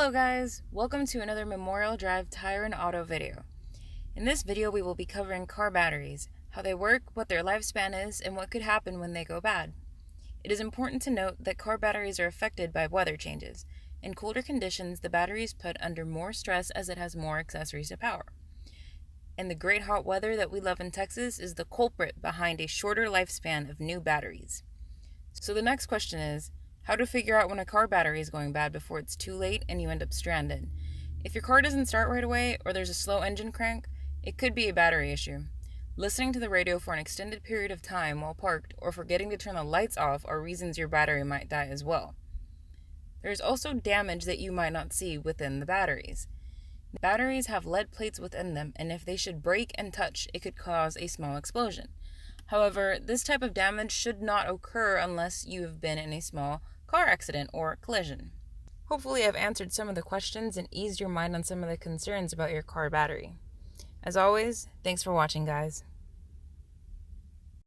Hello guys, welcome to another Memorial Drive Tire and Auto video. In this video we will be covering car batteries, how they work, what their lifespan is, and what could happen when they go bad. It is important to note that car batteries are affected by weather changes. In colder conditions, the battery is put under more stress as it has more accessories to power. And the great hot weather that we love in Texas is the culprit behind a shorter lifespan of new batteries. So the next question is, how to figure out when a car battery is going bad before it's too late and you end up stranded. If your car doesn't start right away or there's a slow engine crank, it could be a battery issue. Listening to the radio for an extended period of time while parked or forgetting to turn the lights off are reasons your battery might die as well. There's also damage that you might not see within the batteries. Batteries have lead plates within them, and if they should break and touch, it could cause a small explosion. However, this type of damage should not occur unless you have been in a small car accident or collision. Hopefully I've answered some of the questions and eased your mind on some of the concerns about your car battery. As always, thanks for watching, guys.